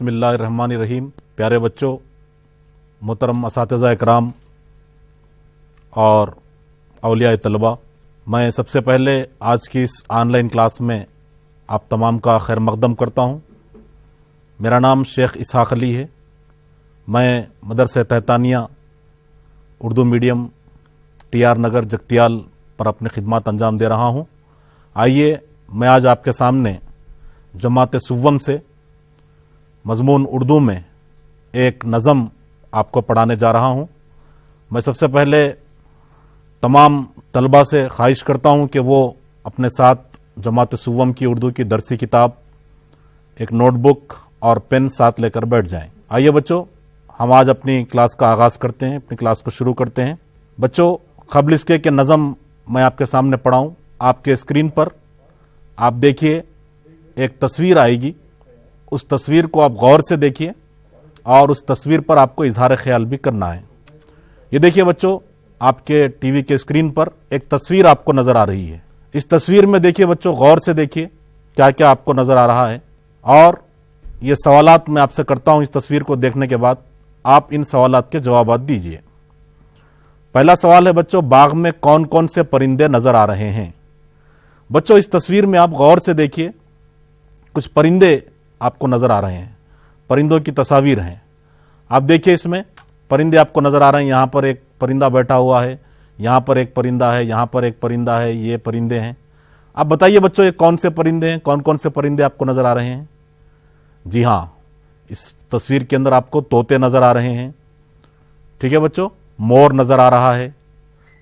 बिस्मिल्लाहिर्रहमानिर्रहीम। प्यारे बच्चों, मोहतरम असातिज़ा इकराम और औलिया तलबा, मैं सबसे पहले आज की इस ऑनलाइन क्लास में आप तमाम का खैर मक़दम करता हूँ। मेरा नाम शेख इसहाक़ अली है। मैं मदरसा तहतानिया उर्दू मीडियम TR नगर जगतियाल पर अपनी खिदमत अंजाम दे रहा हूँ। आइए मैं आज आपके सामने जमात सुव्वम से मज़मून उर्दू में एक नज़म आपको पढ़ाने जा रहा हूँ। मैं सबसे पहले तमाम तलबा से ख्वाहिश करता हूँ कि वो अपने साथ जमात सुव्वम की उर्दू की दरसी किताब, एक नोटबुक और पेन साथ लेकर बैठ जाएं। आइए बच्चों, हम आज अपनी क्लास का आगाज़ करते हैं, अपनी क्लास को शुरू करते हैं। बच्चों, क़ब्ल इसके कि नज़म मैं आपके सामने पढ़ाऊँ, आपके स्क्रीन पर आप देखिए एक तस्वीर आएगी। उस तस्वीर को आप गौर से देखिए और उस तस्वीर पर आपको इजहार ख्याल भी करना है। ये देखिए बच्चों, आपके टीवी के स्क्रीन पर एक तस्वीर आपको नज़र आ रही है। इस तस्वीर में देखिए बच्चों, गौर से देखिए क्या क्या आपको नज़र आ रहा है और ये सवालात मैं आपसे करता हूँ। इस तस्वीर को देखने के बाद आप इन सवालात के जवाब दीजिए। पहला सवाल है बच्चों, बाग में कौन कौन से परिंदे नज़र आ रहे हैं? बच्चों, इस तस्वीर में आप गौर से देखिए, कुछ परिंदे आपको नज़र आ रहे हैं, परिंदों की तस्वीर हैं। आप देखिए, इसमें परिंदे आपको नज़र आ रहे हैं। यहाँ पर एक परिंदा बैठा हुआ है, यहाँ पर एक परिंदा है, यहाँ पर एक परिंदा है, ये परिंदे हैं। आप बताइए बच्चों, ये कौन से परिंदे हैं? कौन कौन से परिंदे आपको नज़र आ रहे हैं? जी हाँ, इस तस्वीर के अंदर आपको तोते नज़र आ रहे हैं। ठीक है बच्चों, मोर नज़र आ रहा है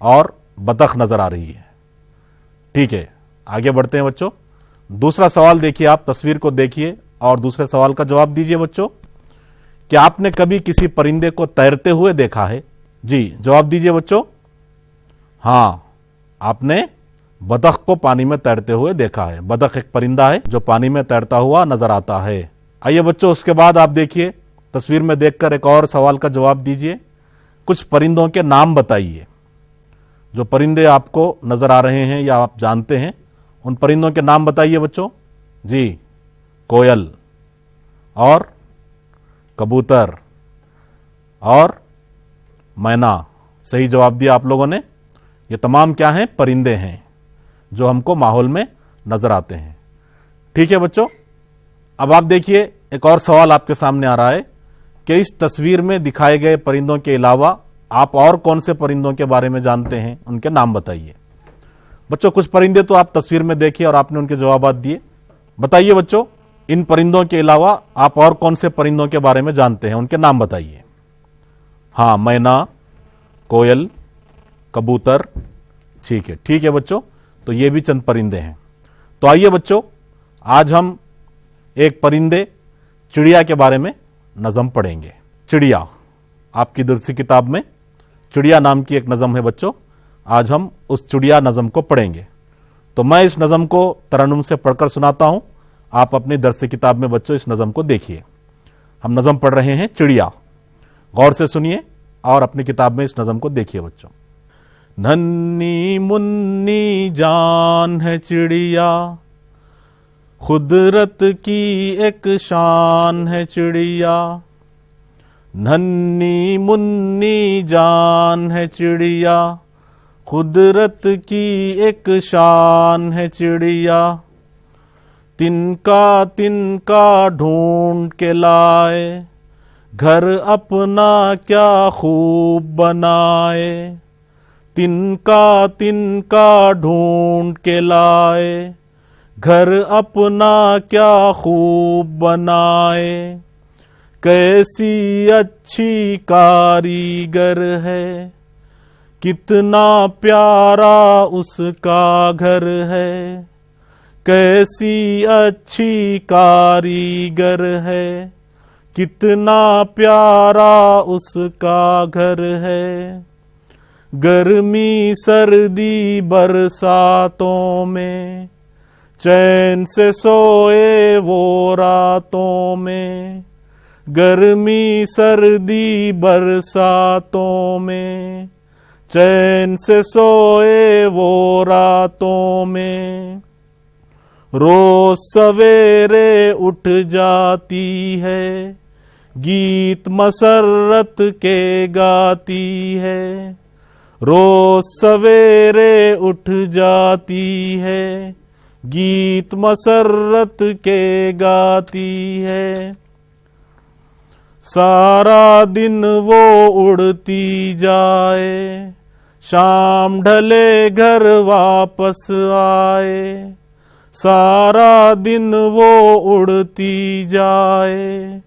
और बतख नज़र आ रही है। ठीक है, आगे बढ़ते हैं बच्चों। दूसरा सवाल देखिए, आप तस्वीर को देखिए और दूसरे सवाल का जवाब दीजिए बच्चों। क्या आपने कभी किसी परिंदे को तैरते हुए देखा है? जी, जवाब दीजिए बच्चों। हाँ, आपने बतख को पानी में तैरते हुए देखा है। बतख एक परिंदा है जो पानी में तैरता हुआ नजर आता है। आइए बच्चों, उसके बाद आप देखिए, तस्वीर में देखकर एक और सवाल का जवाब दीजिए। कुछ परिंदों के नाम बताइए। जो परिंदे आपको नजर आ रहे हैं या आप जानते हैं, उन परिंदों के नाम बताइए बच्चों। जी, कोयल और कबूतर और मैना। सही जवाब दिया आप लोगों ने। ये तमाम क्या हैं? परिंदे हैं जो हमको माहौल में नजर आते हैं। ठीक है बच्चों, अब आप देखिए, एक और सवाल आपके सामने आ रहा है कि इस तस्वीर में दिखाए गए परिंदों के अलावा आप और कौन से परिंदों के बारे में जानते हैं? उनके नाम बताइए। बच्चों, कुछ परिंदे तो आप तस्वीर में देखिए और आपने उनके जवाब दिए। बताइए बच्चों, इन परिंदों के अलावा आप और कौन से परिंदों के बारे में जानते हैं? उनके नाम बताइए। हाँ, मैना, कोयल, कबूतर। ठीक है बच्चों, तो ये भी चंद परिंदे हैं। तो आइए बच्चों, आज हम एक परिंदे चिड़िया के बारे में नज़म पढ़ेंगे। चिड़िया, आपकी दरसी किताब में चिड़िया नाम की एक नज़म है बच्चों। आज हम उस चिड़िया नज़म को पढ़ेंगे। तो मैं इस नज़म को तरन्नुम से पढ़कर सुनाता हूं। आप अपनी दरसी किताब में बच्चों इस नज़म को देखिए। हम नज़म पढ़ रहे हैं चिड़िया। गौर से सुनिए और अपनी किताब में इस नज़म को देखिए बच्चों। नन्ही मुन्नी जान है चिड़िया, कुदरत की एक शान है चिड़िया। नन्ही मुन्नी जान है चिड़िया, कुदरत की एक शान है चिड़िया। तिनका तिनका ढूंढ के लाए, घर अपना क्या खूब बनाए। तिनका तिनका ढूंढ के लाए, घर अपना क्या खूब बनाए। कैसी अच्छी कारीगर है, कितना प्यारा उसका घर है। कैसी अच्छी कारीगर है, कितना प्यारा उसका घर है। गर्मी सर्दी बरसातों में, चैन से सोए वो रातों में। गर्मी सर्दी बरसातों में, चैन से सोए वो रातों में। रोज सवेरे उठ जाती है, गीत मसरत के गाती है। रोज सवेरे उठ जाती है, गीत मसरत के गाती है। सारा दिन वो उड़ती जाए, शाम ढले घर वापस आए। सारा दिन वो उड़ती जाए,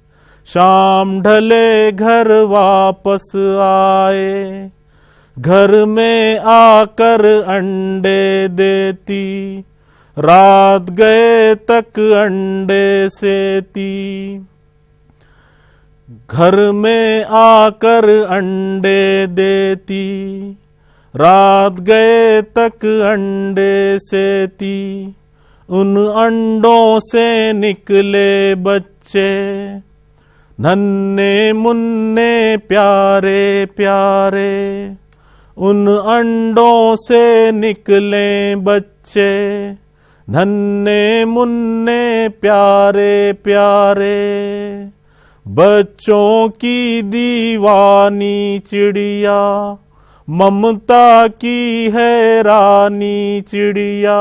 शाम ढले घर वापस आए। घर में आकर अंडे देती, रात गए तक अंडे सेती। घर में आकर अंडे देती, रात गए तक अंडे सेती। उन अंडों से निकले बच्चे, नन्हे मुन्ने प्यारे प्यारे। उन अंडों से निकले बच्चे, नन्हे मुन्ने प्यारे प्यारे। बच्चों की दीवानी चिड़िया, ममता की है रानी चिड़िया।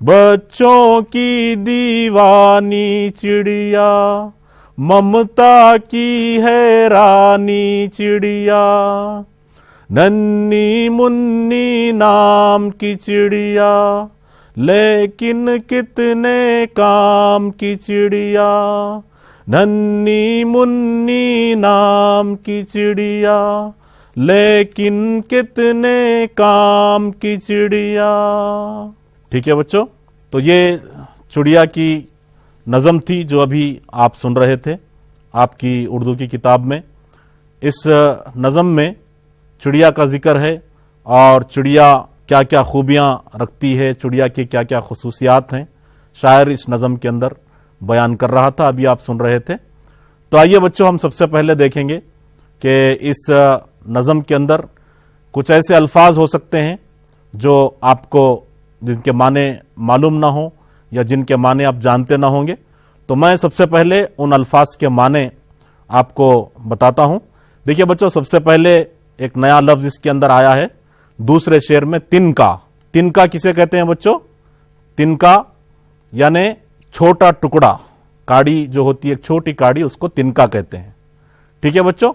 बच्चों की दीवानी चिड़िया, ममता की है रानी चिड़िया। नन्ही मुन्नी नाम की चिड़िया, लेकिन कितने काम की चिड़िया। नन्ही मुन्नी नाम की चिड़िया, लेकिन कितने काम की चिड़िया। ठीक है बच्चों, तो ये चिड़िया की नज़म थी जो अभी आप सुन रहे थे आपकी उर्दू की किताब में। इस नज़म में चिड़िया का जिक्र है और चिड़िया क्या क्या खूबियाँ रखती है, चिड़िया की क्या क्या खुसूसियात हैं, शायर इस नज़म के अंदर बयान कर रहा था, अभी आप सुन रहे थे। तो आइए बच्चों, हम सबसे पहले देखेंगे कि इस नज़म के अंदर कुछ ऐसे अल्फाज हो सकते हैं जो आपको जिनके माने मालूम ना हो या जिनके माने आप जानते ना होंगे। तो मैं सबसे पहले उन अल्फाज के माने आपको बताता हूं। देखिए बच्चों, सबसे पहले एक नया लफ्ज इसके अंदर आया है दूसरे शेर में, तिनका। तिनका किसे कहते हैं बच्चों? तिनका यानी छोटा टुकड़ा, काड़ी जो होती है, एक छोटी काड़ी, उसको तिनका कहते हैं। ठीक है बच्चों,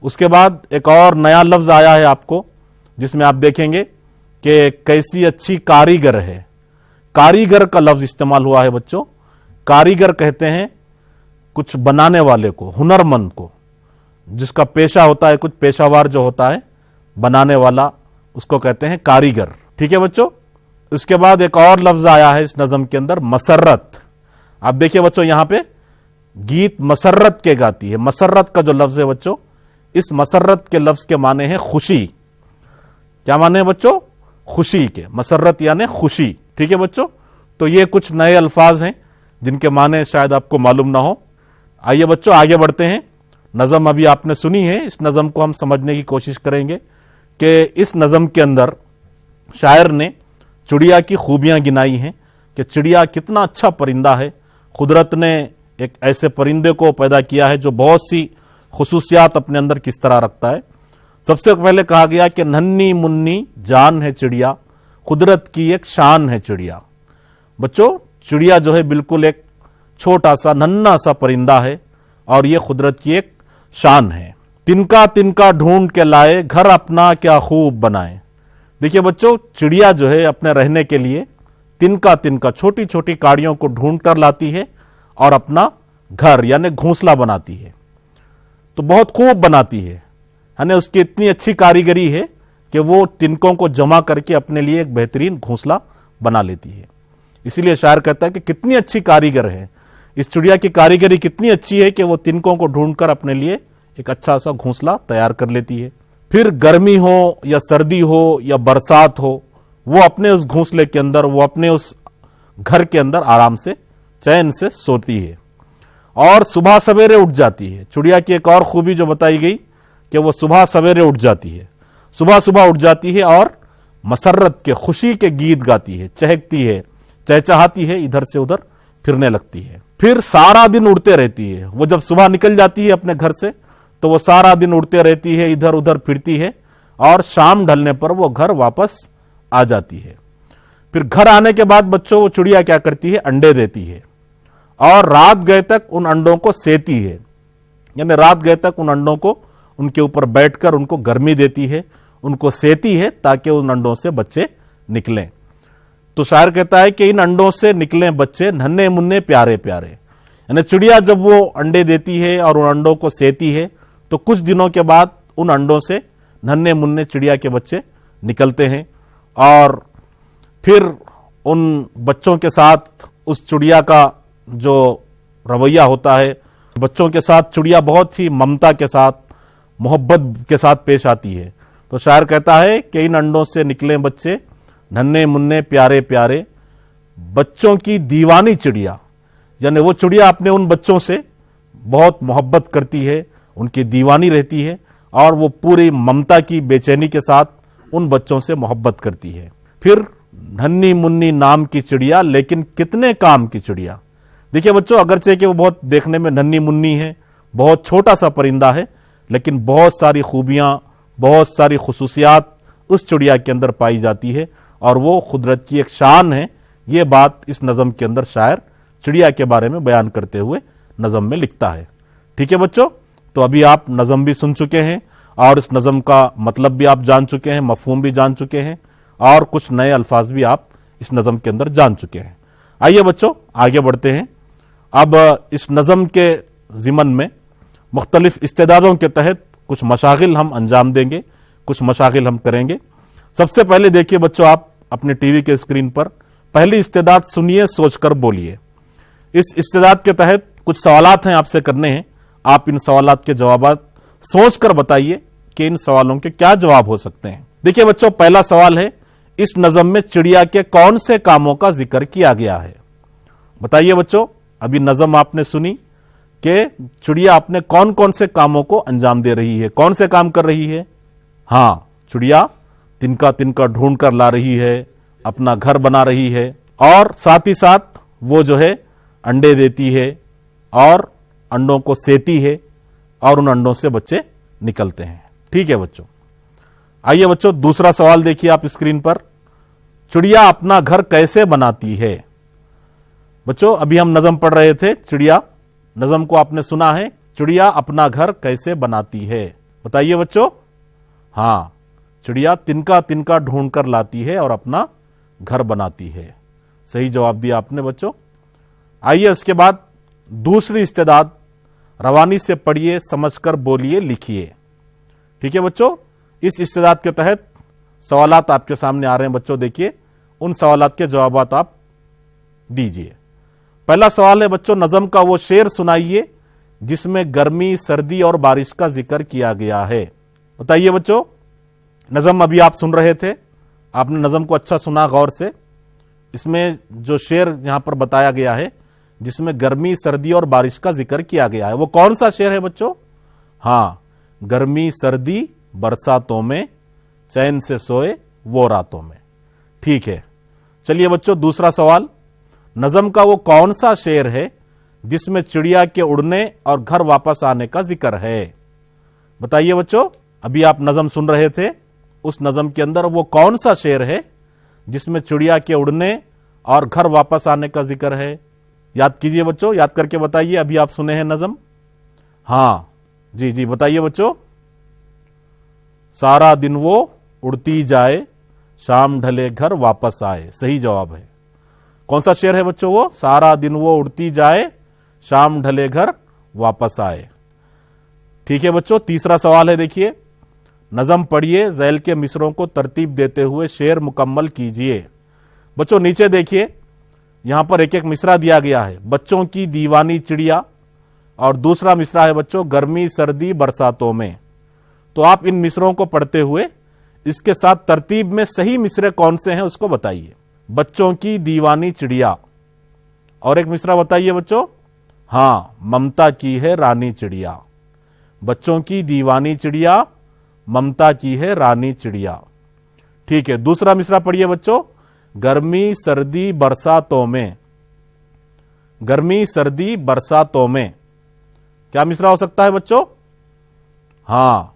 उसके बाद एक और नया लफ्ज आया है आपको, जिसमें आप देखेंगे कि कैसी अच्छी कारीगर है। कारीगर का लफ्ज इस्तेमाल हुआ है बच्चों। कारीगर कहते हैं कुछ बनाने वाले को, हुनरमंद को, जिसका पेशा होता है, कुछ पेशावार जो होता है बनाने वाला, उसको कहते हैं कारीगर। ठीक है बच्चों, उसके बाद एक और लफ्ज आया है इस नज़म के अंदर, मसर्रत। आप देखिए बच्चों, यहां पे गीत मसर्रत के गाती है। मसर्रत का जो लफ्ज है बच्चों, इस मसर्रत के लफ्ज के माने हैं खुशी। क्या माने हैं बच्चों? खुशी के। मसर्रत यानी खुशी। ठीक है बच्चों, तो ये कुछ नए अल्फाज हैं जिनके माने शायद आपको मालूम ना हो। आइए बच्चों, आगे बढ़ते हैं। नज़म अभी आपने सुनी है, इस नज़म को हम समझने की कोशिश करेंगे कि इस नज़म के अंदर शायर ने चिड़िया की खूबियां गिनाई हैं कि चिड़िया कितना अच्छा परिंदा है। कुदरत ने एक ऐसे परिंदे को पैदा किया है जो बहुत सी खुसूसियात अपने अंदर किस तरह रखता है। सबसे पहले कहा गया कि नन्ही मुन्नी जान है चिड़िया, कुदरत की एक शान है चिड़िया। बच्चों, चिड़िया जो है बिल्कुल एक छोटा सा नन्हा सा परिंदा है और ये कुदरत की एक शान है। तिनका तिनका ढूंढ के लाए, घर अपना क्या खूब बनाए। देखिए बच्चों, चिड़िया जो है अपने रहने के लिए तिनका तिनका, छोटी छोटी काड़ियों को ढूंढ कर लाती है और अपना घर यानी घोंसला बनाती है। तो बहुत खूब बनाती है, यानी उसकी इतनी अच्छी कारीगरी है कि वो तिनकों को जमा करके अपने लिए एक बेहतरीन घोंसला बना लेती है। इसीलिए शायर कहता है कि कितनी अच्छी कारीगर है, इस चिड़िया की कारीगरी कितनी अच्छी है कि वो तिनकों को ढूंढकर अपने लिए एक अच्छा सा घोंसला तैयार कर लेती है। फिर गर्मी हो या सर्दी हो या बरसात हो, वो अपने उस घोंसले के अंदर, वो अपने उस घर के अंदर आराम से चैन से सोती है और सुबह सवेरे उठ जाती है। चिड़िया की एक और खूबी जो बताई गई कि वो सुबह सवेरे उठ जाती है, सुबह सुबह उठ जाती है और मसर्रत के, खुशी के गीत गाती है, चहकती है, चहचहाती है, इधर से उधर फिरने लगती है। फिर सारा दिन उड़ते रहती है। वो जब सुबह निकल जाती है अपने घर से तो वो सारा दिन उड़ते रहती है, इधर उधर फिरती है और शाम ढलने पर वो घर वापस आ जाती है। फिर घर आने के बाद बच्चों वो चिड़िया क्या करती है, अंडे देती है और रात गए तक उन अंडों को सेती है, यानी रात गए तक उन अंडों को उनके ऊपर बैठकर उनको गर्मी देती है, उनको सेती है ताकि उन अंडों से बच्चे निकलें। तो शायर कहता है कि इन अंडों से निकले बच्चे नन्हे मुन्ने प्यारे प्यारे, यानी चिड़िया जब वो अंडे देती है और उन अंडों को सेती है तो कुछ दिनों के बाद उन अंडों से नन्हे मुन्ने चिड़िया के बच्चे निकलते हैं और फिर उन बच्चों के साथ उस चिड़िया का जो रवैया होता है, बच्चों के साथ चिड़िया बहुत ही ममता के साथ, मोहब्बत के साथ पेश आती है। तो शायर कहता है कि इन अंडों से निकले बच्चे नन्हे मुन्ने प्यारे प्यारे, बच्चों की दीवानी चिड़िया, यानी वो चिड़िया अपने उन बच्चों से बहुत मोहब्बत करती है, उनकी दीवानी रहती है और वो पूरी ममता की बेचैनी के साथ उन बच्चों से मोहब्बत करती है। फिर नन्ही मुन्नी नाम की चिड़िया लेकिन कितने काम की चिड़िया। देखिए बच्चों, अगरचे कि वो बहुत देखने में नन्ही मुन्नी है, बहुत छोटा सा परिंदा है, लेकिन बहुत सारी खूबियां, बहुत सारी खुसूसियात उस चिड़िया के अंदर पाई जाती है और वो कुदरत की एक शान है। ये बात इस नज़म के अंदर शायर चिड़िया के बारे में बयान करते हुए नज़म में लिखता है। ठीक है बच्चों, तो अभी आप नज़म भी सुन चुके हैं और इस नज़म का मतलब भी आप जान चुके हैं, मफहूम भी जान चुके हैं और कुछ नए अल्फाज भी आप इस नज़म के अंदर जान चुके हैं। आइए बच्चों आगे बढ़ते हैं। अब इस नज़म के ज़िमन में मुख्तलिफ इस्तेदादों के तहत कुछ मशागिल हम अंजाम देंगे, कुछ मशागिल हम करेंगे। सबसे पहले देखिए बच्चों, आप अपने टीवी के स्क्रीन पर पहली इस्तेदाद सुनिए, सोचकर बोलिए। इस इस्तेदाद के तहत कुछ सवालात हैं आपसे करने हैं। आप इन सवालात के जवाब सोचकर बताइए कि इन सवालों के क्या जवाब हो सकते हैं। देखिए बच्चों, पहला सवाल है, इस नज़म में चिड़िया के कौन से कामों का जिक्र किया गया है? बताइए बच्चों, अभी नज़म आपने सुनी कि चिड़िया अपने कौन कौन से कामों को अंजाम दे रही है, कौन से काम कर रही है? हाँ, चिड़िया तिनका तिनका ढूंढ कर ला रही है, अपना घर बना रही है और साथ ही साथ वो जो है अंडे देती है और अंडों को सेती है और उन अंडों से बच्चे निकलते हैं। ठीक है बच्चों, आइए बच्चों दूसरा सवाल देखिए आप स्क्रीन पर। चिड़िया अपना घर कैसे बनाती है? बच्चों अभी हम नज़म पढ़ रहे थे, चिड़िया, नज़म को आपने सुना है, चिड़िया अपना घर कैसे बनाती है? बताइए बच्चों। हाँ, चिड़िया तिनका तिनका ढूंढ कर लाती है और अपना घर बनाती है। सही जवाब दिया आपने बच्चों। आइए उसके बाद दूसरी इस्तेदाद, रवानी से पढ़िए, समझकर बोलिए, लिखिए। ठीक है बच्चों, इस इस्तेदाद के तहत सवालात आपके सामने आ रहे हैं बच्चों। देखिए उन सवालात के जवाबात आप दीजिए। पहला सवाल है बच्चों, नज़म का वो शेर सुनाइए जिसमें गर्मी, सर्दी और बारिश का जिक्र किया गया है। बताइए बच्चों, नज़म अभी आप सुन रहे थे, आपने नज़म को अच्छा सुना गौर से। इसमें जो शेर यहां पर बताया गया है जिसमें गर्मी, सर्दी और बारिश का जिक्र किया गया है, वो कौन सा शेर है बच्चों? हाँ, गर्मी सर्दी बरसातों में, चैन से सोए वो रातों में। ठीक है, चलिए बच्चों दूसरा सवाल, नज़म का वो कौन सा शेर है जिसमें चिड़िया के उड़ने और घर वापस आने का जिक्र है? बताइए बच्चों, अभी आप नज़म सुन रहे थे, उस नज़म के अंदर वो कौन सा शेर है जिसमें चिड़िया के उड़ने और घर वापस आने का जिक्र है? याद कीजिए बच्चों, याद करके बताइए, अभी आप सुने हैं नज़म। हाँ जी जी, बताइए बच्चों। सारा दिन वो उड़ती जाए, शाम ढले घर वापस आए। सही जवाब है। कौन सा शेर है बच्चों वो? सारा दिन वो उड़ती जाए, शाम ढले घर वापस आए। ठीक है बच्चों, तीसरा सवाल है, देखिए, नज़म पढ़िए, ज़ैल के मिसरों को तरतीब देते हुए शेर मुकम्मल कीजिए। बच्चों नीचे देखिए, यहां पर एक एक मिसरा दिया गया है, बच्चों की दीवानी चिड़िया, और दूसरा मिसरा है बच्चों गर्मी सर्दी बरसातों में। तो आप इन मिसरों को पढ़ते हुए इसके साथ तरतीब में सही मिसरे कौन से हैं उसको बताइए। बच्चों की दीवानी चिड़िया, और एक मिसरा बताइए बच्चों। हाँ, ममता की है रानी चिड़िया। बच्चों की दीवानी चिड़िया, ममता की है रानी चिड़िया। ठीक है, दूसरा मिसरा पढ़िए बच्चों, गर्मी सर्दी बरसातों में, गर्मी सर्दी बरसातों में क्या मिसरा हो सकता है बच्चों? हाँ,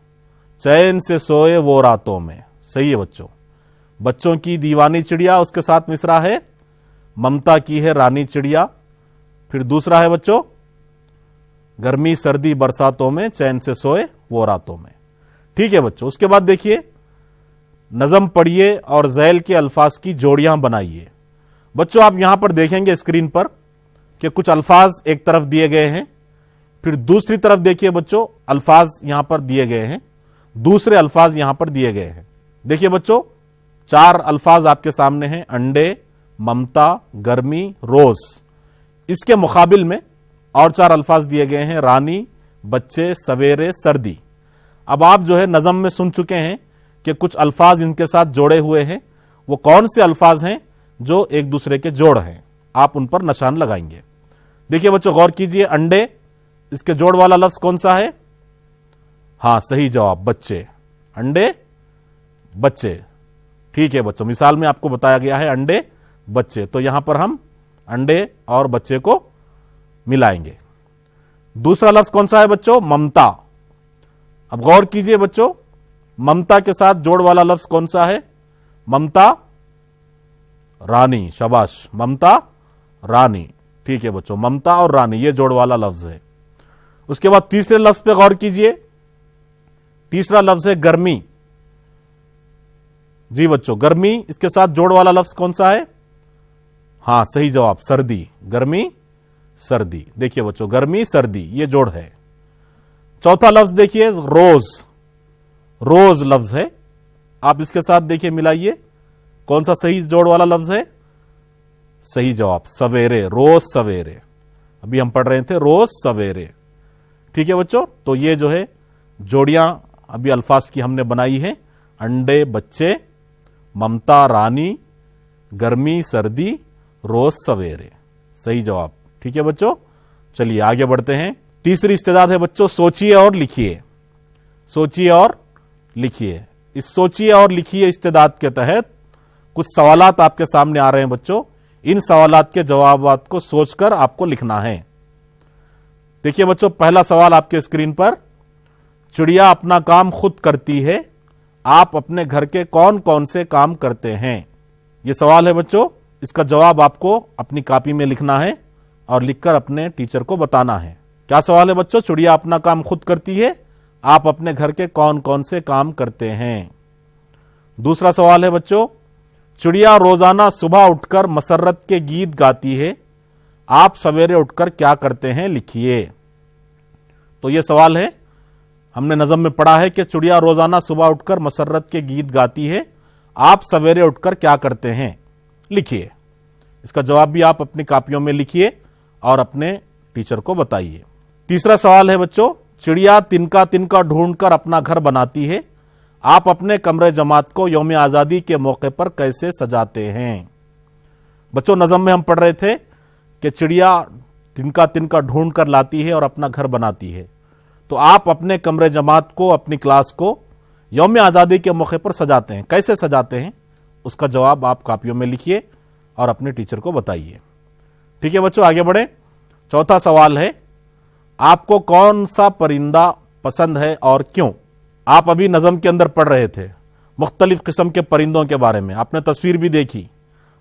चैन से सोए वो रातों में। सही है बच्चों। बच्चों की दीवानी चिड़िया, उसके साथ मिसरा है ममता की है रानी चिड़िया। फिर दूसरा है बच्चों गर्मी सर्दी बरसातों में, चैन से सोए वो रातों में। ठीक है बच्चों। उसके बाद देखिए, नज़म पढ़िए और ज़ैल के अल्फाज की जोड़ियां बनाइए। बच्चों आप यहां पर देखेंगे स्क्रीन पर कि कुछ अल्फाज एक तरफ दिए गए हैं, फिर दूसरी तरफ देखिए बच्चों अल्फाज यहां पर दिए गए हैं, दूसरे अल्फाज यहां पर दिए गए हैं। देखिए बच्चों 4 अल्फाज आपके सामने हैं, अंडे, ममता, गर्मी, रोज। इसके मुकाबिल में और 4 अल्फाज दिए गए हैं, रानी, बच्चे, सवेरे, सर्दी। अब आप जो है नज़म में सुन चुके हैं कि कुछ अल्फाज इनके साथ जोड़े हुए हैं। वो कौन से अल्फाज हैं जो एक दूसरे के जोड़ हैं, आप उन पर निशान लगाएंगे। देखिए बच्चों गौर कीजिए, अंडे, इसके जोड़ वाला लफ्ज कौन सा है? हाँ सही जवाब, बच्चे। अंडे, बच्चे। ठीक है बच्चों, मिसाल में आपको बताया गया है अंडे, बच्चे, तो यहां पर हम अंडे और बच्चे को मिलाएंगे। दूसरा लफ्ज कौन सा है बच्चों? ममता। अब गौर कीजिए बच्चों, ममता के साथ जोड़ वाला लफ्ज कौन सा है? ममता, रानी। शाबाश, ममता, रानी। ठीक है बच्चों, ममता और रानी ये जोड़ वाला लफ्ज है। उसके बाद तीसरे लफ्ज पे गौर कीजिए, तीसरा लफ्ज है गर्मी। जी बच्चों, गर्मी, इसके साथ जोड़ वाला लफ्ज कौन सा है? हां सही जवाब, सर्दी। गर्मी, सर्दी। देखिए बच्चों, गर्मी, सर्दी ये जोड़ है। चौथा लफ्ज देखिए रोज, रोज लफ्ज है। आप इसके साथ देखिए मिलाइए, कौन सा सही जोड़ वाला लफ्ज है? सही जवाब, सवेरे। रोज सवेरे, अभी हम पढ़ रहे थे रोज सवेरे। ठीक है बच्चों, तो ये जो है जोड़ियां अभी अल्फाज की हमने बनाई है, अंडे, बच्चे, ममता, रानी, गर्मी, सर्दी, रोज सवेरे। सही जवाब। ठीक है बच्चों, चलिए आगे बढ़ते हैं। तीसरी इस्तेदाद है बच्चों सोचिए और लिखिए। सोचिए और लिखिए। इस सोचिए और लिखिए इस्तेदाद के तहत कुछ सवालात आपके सामने आ रहे हैं बच्चों। इन सवालात के जवाबात को सोचकर आपको लिखना है। देखिए बच्चों, पहला सवाल आपके स्क्रीन पर, चिड़िया अपना काम खुद करती है, आप अपने घर के कौन कौन से काम करते हैं? यह सवाल है बच्चों। इसका जवाब आपको अपनी कॉपी में लिखना है और लिखकर अपने टीचर को बताना है। क्या सवाल है बच्चों? चिड़िया अपना काम खुद करती है, आप अपने घर के कौन कौन से काम करते हैं? दूसरा सवाल है बच्चों, चिड़िया रोजाना सुबह उठकर मसर्रत के गीत गाती है, आप सवेरे उठकर क्या करते हैं? लिखिए। तो यह सवाल है, हमने नज़म में पढ़ा है कि चिड़िया रोजाना सुबह उठकर मसर्रत के गीत गाती है, आप सवेरे उठकर क्या करते हैं? लिखिए। इसका जवाब भी आप अपनी कॉपियों में लिखिए और अपने टीचर को बताइए। तीसरा सवाल है बच्चों, चिड़िया तिनका तिनका ढूंढकर अपना घर बनाती है, आप अपने कमरे जमात को यौम आज़ादी के मौके पर कैसे सजाते हैं? बच्चों नज़म में हम पढ़ रहे थे कि चिड़िया तिनका तिनका ढूंढ कर लाती है और अपना घर बनाती है, तो आप अपने कमरे जमात को, अपनी क्लास को यौम आज़ादी के मौके पर सजाते हैं, कैसे सजाते हैं? उसका जवाब आप कॉपियों में लिखिए और अपने टीचर को बताइए। ठीक है बच्चों, आगे बढ़े। चौथा सवाल है, आपको कौन सा परिंदा पसंद है और क्यों? आप अभी नज़म के अंदर पढ़ रहे थे मुख्तलिफ किस्म के परिंदों के बारे में, आपने तस्वीर भी देखी।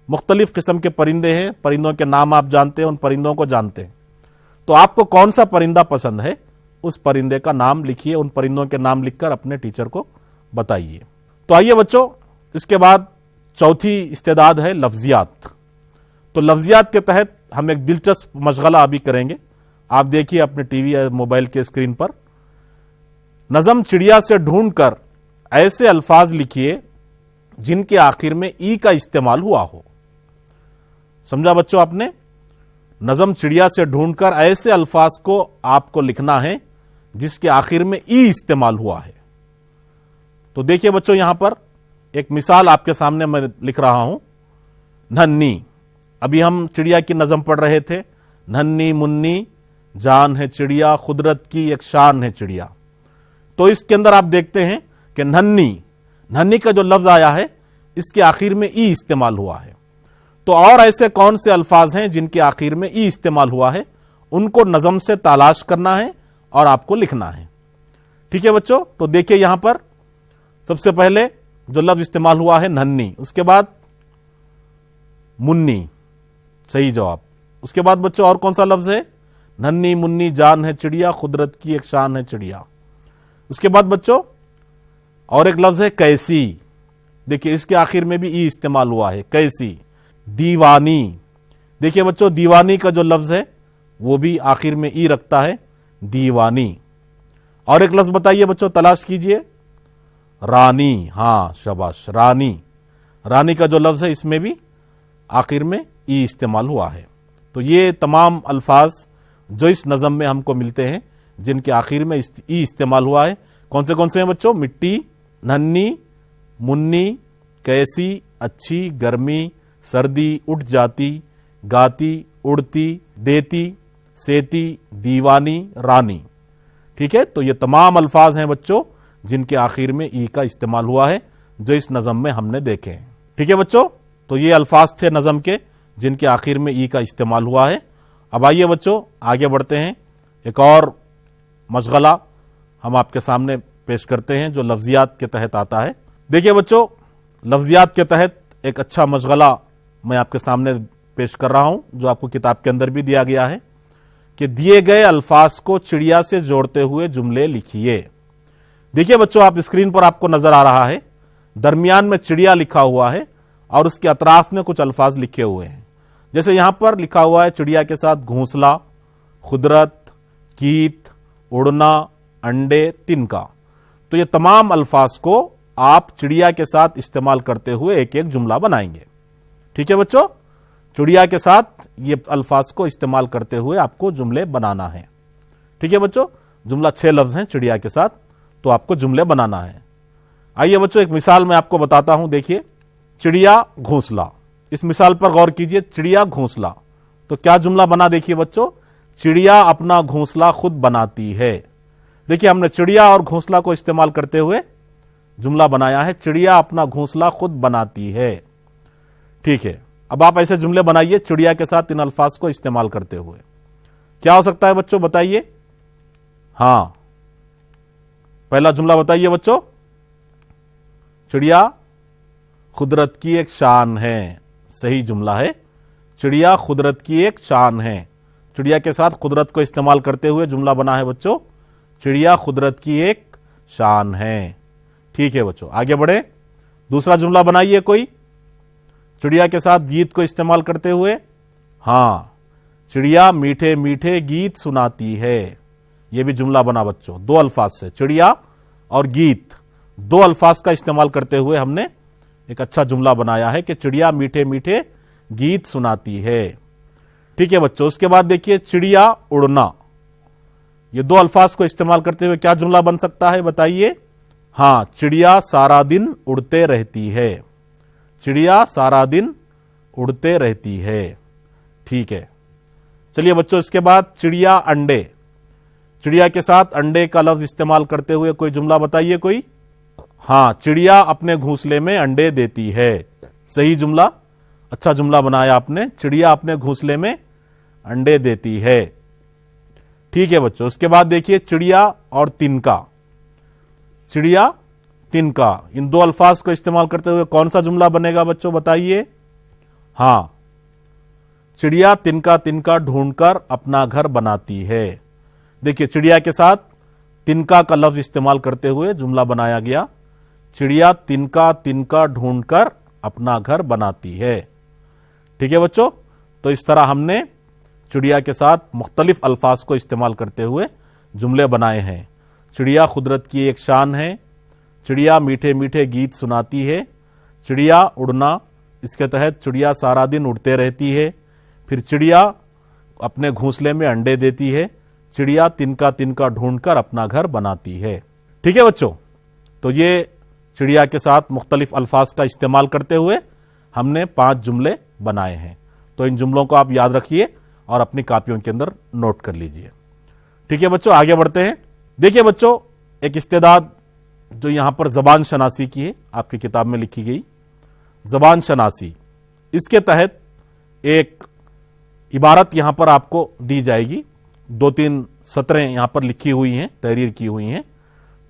मुख्तलिफ किस्म के परिंदे हैं, परिंदों के नाम आप जानते हैं, उन परिंदों को जानते हैं। तो आपको कौन सा परिंदा पसंद है, उस परिंदे का नाम लिखिए, उन परिंदों के नाम लिखकर अपने टीचर को बताइए। तो आइए बच्चों, इसके बाद चौथी इस्तेदाद है लफ्जियात। तो लफ्जियात के तहत हम एक दिलचस्प मशगला अभी करेंगे। आप देखिए अपने टीवी या मोबाइल के स्क्रीन पर, नज़म चिड़िया से ढूंढकर ऐसे अल्फाज लिखिए जिनके आखिर में ई का इस्तेमाल हुआ हो। समझा बच्चों आपने? नज़म चिड़िया से ढूंढकर ऐसे अल्फाज को आपको लिखना है जिसके आखिर में ई इस्तेमाल हुआ है। तो देखिए बच्चों, यहां पर एक मिसाल आपके सामने मैं लिख रहा हूं, नन्ही। अभी हम चिड़िया की नज़म पढ़ रहे थे, नन्ही मुन्नी जान है चिड़िया, खुदरत की एक शान है चिड़िया। तो इसके अंदर आप देखते हैं कि नन्ही, नन्ही का जो लफ्ज आया है इसके आखिर में ई इस्तेमाल हुआ है। تو اور ایسے کون سے الفاظ ہیں جن کے آخر میں ای استعمال ہوا ہے، ان کو نظم سے تلاش کرنا ہے اور آپ کو لکھنا ہے۔ ٹھیک ہے بچوں، تو دیکھیے یہاں پر سب سے پہلے جو لفظ استعمال ہوا ہے ننھی، اس کے بعد منی، صحیح جواب۔ اس کے بعد بچوں اور کون سا لفظ ہے؟ ننھی منی جان ہے چڑیا، قدرت کی ایک شان ہے چڑیا۔ اس کے بعد بچوں اور ایک لفظ ہے کیسی، دیکھیے اس کے آخر میں بھی ای استعمال ہوا ہے، کیسی۔ دیوانی، دیکھیے بچوں دیوانی کا جو لفظ ہے وہ بھی آخر میں ای رکھتا ہے، دیوانی۔ اور ایک لفظ بتائیے بچوں، تلاش کیجئے، رانی، ہاں شاباش، رانی۔ رانی کا جو لفظ ہے اس میں بھی آخر میں ای استعمال ہوا ہے۔ تو یہ تمام الفاظ جو اس نظم میں ہم کو ملتے ہیں جن کے آخر میں ای استعمال ہوا ہے، کون سے ہیں بچوں؟ مٹی، ننھی، منی، کیسی، اچھی، گرمی، سردی، اٹھ جاتی، گاتی، اڑتی، دیتی، سیتی، دیوانی، رانی۔ ٹھیک ہے، تو یہ تمام الفاظ ہیں بچوں جن کے آخر میں ای کا استعمال ہوا ہے جو اس نظم میں ہم نے دیکھے ہیں۔ ٹھیک ہے بچوں، تو یہ الفاظ تھے نظم کے جن کے آخر میں ای کا استعمال ہوا ہے۔ اب آئیے بچوں آگے بڑھتے ہیں، ایک اور مشغلہ ہم آپ کے سامنے پیش کرتے ہیں جو لفظیات کے تحت آتا ہے۔ دیکھیے بچوں، لفظیات کے تحت ایک اچھا مشغلہ میں آپ کے سامنے پیش کر رہا ہوں جو آپ کو کتاب کے اندر بھی دیا گیا ہے کہ دیے گئے الفاظ کو چڑیا سے جوڑتے ہوئے جملے لکھیے۔ دیکھیے بچوں، آپ اسکرین پر آپ کو نظر آ رہا ہے، درمیان میں چڑیا لکھا ہوا ہے اور اس کے اطراف میں کچھ الفاظ لکھے ہوئے ہیں۔ جیسے یہاں پر لکھا ہوا ہے چڑیا کے ساتھ گھونسلہ، قدرت، گیت، اڑنا، انڈے، تنکا۔ تو یہ تمام الفاظ کو آپ چڑیا کے ساتھ استعمال کرتے ہوئے ایک ایک جملہ بنائیں گے۔ ٹھیک ہے بچوں، چڑیا کے ساتھ یہ الفاظ کو استعمال کرتے ہوئے آپ کو جملے بنانا ہے۔ ٹھیک ہے بچوں، جملہ 6 لفظ ہیں چڑیا کے ساتھ، تو آپ کو جملے بنانا ہے۔ آئیے بچوں ایک مثال میں آپ کو بتاتا ہوں، دیکھیے چڑیا گھونسلہ، اس مثال پر غور کیجئے، چڑیا گھونسلہ، تو کیا جملہ بنا؟ دیکھیے بچوں، چڑیا اپنا گھونسلہ خود بناتی ہے۔ دیکھیے ہم نے چڑیا اور گھونسلہ کو استعمال کرتے ہوئے جملہ بنایا ہے، چڑیا اپنا گھونسلہ خود بناتی ہے۔ ٹھیک ہے، اب آپ ایسے جملے بنائیے چڑیا کے ساتھ ان الفاظ کو استعمال کرتے ہوئے۔ کیا ہو سکتا ہے بچوں بتائیے؟ ہاں، پہلا جملہ بتائیے بچوں، چڑیا قدرت کی ایک شان ہے، صحیح جملہ ہے، چڑیا قدرت کی ایک شان ہے۔ چڑیا کے ساتھ قدرت کو استعمال کرتے ہوئے جملہ بنا ہے بچوں، چڑیا قدرت کی ایک شان ہے۔ ٹھیک ہے بچوں، آگے بڑھے، دوسرا جملہ بنائیے کوئی چڑیا کے ساتھ گیت کو استعمال کرتے ہوئے۔ ہاں، چڑیا میٹھے میٹھے گیت سناتی ہے، یہ بھی جملہ بنا بچوں، 2 الفاظ سے، چڑیا اور گیت، 2 الفاظ کا استعمال کرتے ہوئے ہم نے ایک اچھا جملہ بنایا ہے کہ چڑیا میٹھے میٹھے گیت سناتی ہے۔ ٹھیک ہے بچوں، اس کے بعد دیکھیے چڑیا اڑنا، یہ 2 الفاظ کو استعمال کرتے ہوئے کیا جملہ بن سکتا ہے بتائیے؟ ہاں، چڑیا سارا دن اڑتے رہتی ہے، چڑیا سارا دن اڑتے رہتی ہے۔ ٹھیک ہے، چلیے بچوں اس کے بعد چڑیا انڈے، چڑیا کے ساتھ انڈے کا لفظ استعمال کرتے ہوئے کوئی جملہ بتائیے کوئی۔ ہاں، چڑیا اپنے گھونسلے میں انڈے دیتی ہے، صحیح جملہ، اچھا جملہ بنایا آپ نے، چڑیا اپنے گھونسلے میں انڈے دیتی ہے۔ ٹھیک ہے بچوں، اس کے بعد دیکھیے چڑیا اور تنکا، چڑیا تنکا، ان 2 الفاظ کو استعمال کرتے ہوئے کون سا جملہ بنے گا بچوں بتائیے؟ ہاں، چڑیا تنکا تنکا ڈھونڈ کر اپنا گھر بناتی ہے۔ دیکھیے چڑیا کے ساتھ تنکا کا لفظ استعمال کرتے ہوئے جملہ بنایا گیا، چڑیا تنکا تنکا ڈھونڈ کر اپنا گھر بناتی ہے۔ ٹھیک ہے بچوں، تو اس طرح ہم نے چڑیا کے ساتھ مختلف الفاظ کو استعمال کرتے ہوئے جملے بنائے ہیں۔ چڑیا قدرت کی ایک شان ہے، چڑیا میٹھے میٹھے گیت سناتی ہے، چڑیا اڑنا، اس کے تحت چڑیا سارا دن اڑتے رہتی ہے، پھر چڑیا اپنے گھونسلے میں انڈے دیتی ہے، چڑیا تنکا تنکا ڈھونڈ کر اپنا گھر بناتی ہے۔ ٹھیک ہے بچوں، تو یہ چڑیا کے ساتھ مختلف الفاظ کا استعمال کرتے ہوئے ہم نے 5 جملے بنائے ہیں۔ تو ان جملوں کو آپ یاد رکھیے اور اپنی کاپیوں کے اندر نوٹ کر لیجئے۔ ٹھیک ہے بچوں، آگے بڑھتے ہیں۔ دیکھیے بچوں، ایک استعداد جو یہاں پر زبان شناسی کی ہے، آپ کی کتاب میں لکھی گئی زبان شناسی، اس کے تحت ایک عبارت یہاں پر آپ کو دی جائے گی, 2-3 سطریں یہاں پر لکھی ہوئی ہیں, تحریر کی ہوئی ہیں,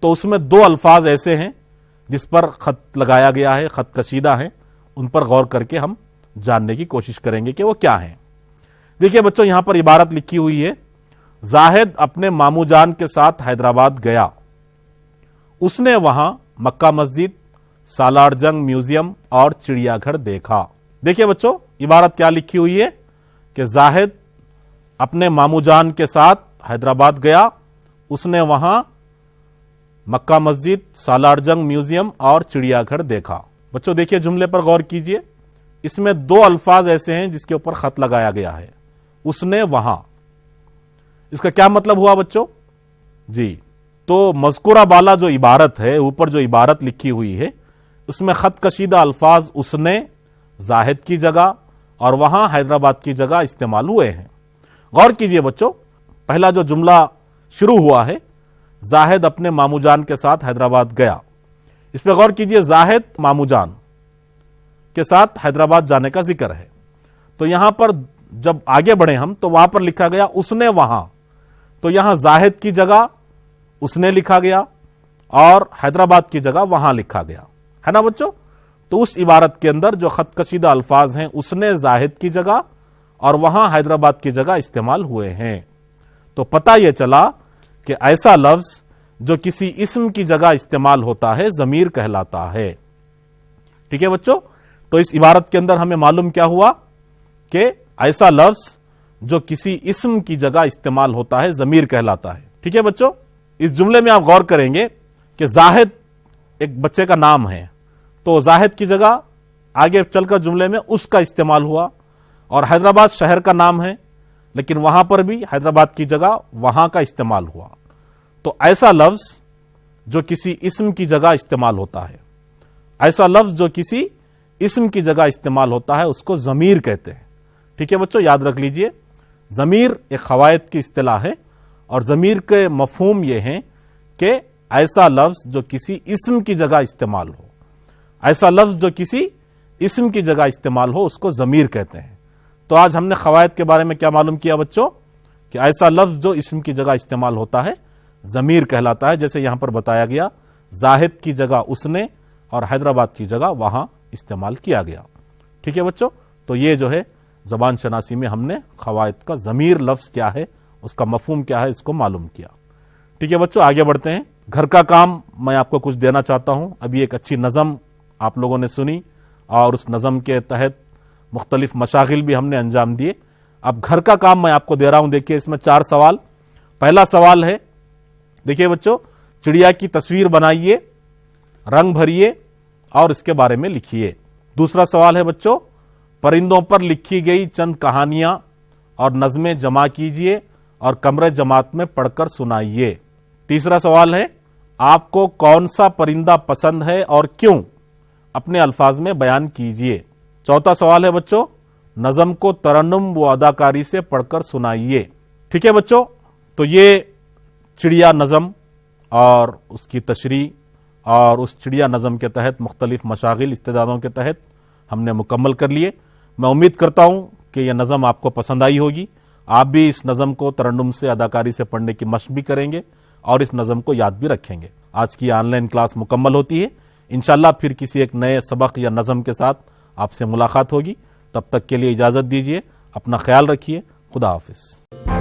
تو اس میں 2 الفاظ ایسے ہیں جس پر خط لگایا گیا ہے, خط کشیدہ ہیں, ان پر غور کر کے ہم جاننے کی کوشش کریں گے کہ وہ کیا ہیں. دیکھیے بچوں, یہاں پر عبارت لکھی ہوئی ہے, زاہد اپنے ماموں جان کے ساتھ حیدرآباد گیا, اس نے وہاں مکہ مسجد, سالار جنگ میوزیم اور چڑیا گھر دیکھا. دیکھیے بچوں, عبارت کیا لکھی ہوئی ہے کہ زاہد اپنے ماموں جان کے ساتھ حیدرآباد گیا, اس نے وہاں مکہ مسجد, سالار جنگ میوزیم اور چڑیا گھر دیکھا. بچوں دیکھیے جملے پر غور کیجئے, اس میں 2 الفاظ ایسے ہیں جس کے اوپر خط لگایا گیا ہے, اس نے وہاں. اس کا کیا مطلب ہوا بچوں؟ جی, تو مذکورہ بالا جو عبارت ہے, اوپر جو عبارت لکھی ہوئی ہے, اس میں خط کشیدہ الفاظ اس نے زاہد کی جگہ اور وہاں حیدرآباد کی جگہ استعمال ہوئے ہیں. غور کیجئے بچوں, پہلا جو جملہ شروع ہوا ہے, زاہد اپنے ماموں جان کے ساتھ حیدرآباد گیا, اس پہ غور کیجئے, زاہد ماموں جان کے ساتھ حیدرآباد جانے کا ذکر ہے. تو یہاں پر جب آگے بڑھے ہم تو وہاں پر لکھا گیا اس نے وہاں, تو یہاں زاہد کی جگہ اس نے لکھا گیا اور حیدرآباد کی جگہ وہاں لکھا گیا ہے نا بچوں. تو اس عبارت کے اندر جو خط کشیدہ الفاظ ہیں, اس نے زاہد کی جگہ اور وہاں حیدرآباد کی جگہ استعمال ہوئے ہیں. تو پتہ یہ چلا کہ ایسا لفظ جو کسی اسم کی جگہ استعمال ہوتا ہے ضمیر کہلاتا ہے. ٹھیک ہے بچوں, تو اس عبارت کے اندر ہمیں معلوم کیا ہوا کہ ایسا لفظ جو کسی اسم کی جگہ استعمال ہوتا ہے ضمیر کہلاتا ہے. ٹھیک ہے بچوں, اس جملے میں آپ غور کریں گے کہ زاہد ایک بچے کا نام ہے, تو زاہد کی جگہ آگے چل کر جملے میں اس کا استعمال ہوا, اور حیدرآباد شہر کا نام ہے لیکن وہاں پر بھی حیدرآباد کی جگہ وہاں کا استعمال ہوا. تو ایسا لفظ جو کسی اسم کی جگہ استعمال ہوتا ہے, ایسا لفظ جو کسی اسم کی جگہ استعمال ہوتا ہے, اس کو ضمیر کہتے ہیں. ٹھیک ہے بچوں, یاد رکھ لیجئے, ضمیر ایک قواعد کی اصطلاح ہے, اور ضمیر کے مفہوم یہ ہیں کہ ایسا لفظ جو کسی اسم کی جگہ استعمال ہو, ایسا لفظ جو کسی اسم کی جگہ استعمال ہو, اس کو ضمیر کہتے ہیں. تو آج ہم نے قواعد کے بارے میں کیا معلوم کیا بچوں, کہ ایسا لفظ جو اسم کی جگہ استعمال ہوتا ہے ضمیر کہلاتا ہے. جیسے یہاں پر بتایا گیا, زاہد کی جگہ اس نے اور حیدرآباد کی جگہ وہاں استعمال کیا گیا. ٹھیک ہے بچوں, تو یہ جو ہے زبان شناسی میں ہم نے قواعد کا ضمیر لفظ کیا ہے, اس کا مفہوم کیا ہے, اس کو معلوم کیا. ٹھیک ہے بچوں, آگے بڑھتے ہیں. گھر کا کام میں آپ کو کچھ دینا چاہتا ہوں. ابھی ایک اچھی نظم آپ لوگوں نے سنی اور اس نظم کے تحت مختلف مشاغل بھی ہم نے انجام دیے. اب گھر کا کام میں آپ کو دے رہا ہوں. دیکھیے اس میں 4 سوال. پہلا سوال ہے, دیکھیے بچوں, چڑیا کی تصویر بنائیے, رنگ بھریے اور اس کے بارے میں لکھیے. دوسرا سوال ہے بچوں, پرندوں پر لکھی گئی چند کہانیاں اور نظمیں جمع کیجئے اور کمرے جماعت میں پڑھ کر سنائیے. تیسرا سوال ہے, آپ کو کون سا پرندہ پسند ہے اور کیوں, اپنے الفاظ میں بیان کیجئے. چوتھا سوال ہے بچوں, نظم کو ترنم و اداکاری سے پڑھ کر سنائیے. ٹھیک ہے بچوں, تو یہ چڑیا نظم اور اس کی تشریح اور اس چڑیا نظم کے تحت مختلف مشاغل استعدادوں کے تحت ہم نے مکمل کر لیے. میں امید کرتا ہوں کہ یہ نظم آپ کو پسند آئی ہوگی. آپ بھی اس نظم کو ترنم سے, اداکاری سے پڑھنے کی مشق بھی کریں گے اور اس نظم کو یاد بھی رکھیں گے. آج کی آن لائن کلاس مکمل ہوتی ہے. انشاءاللہ پھر کسی ایک نئے سبق یا نظم کے ساتھ آپ سے ملاقات ہوگی. تب تک کے لیے اجازت دیجیے. اپنا خیال رکھیے. خدا حافظ.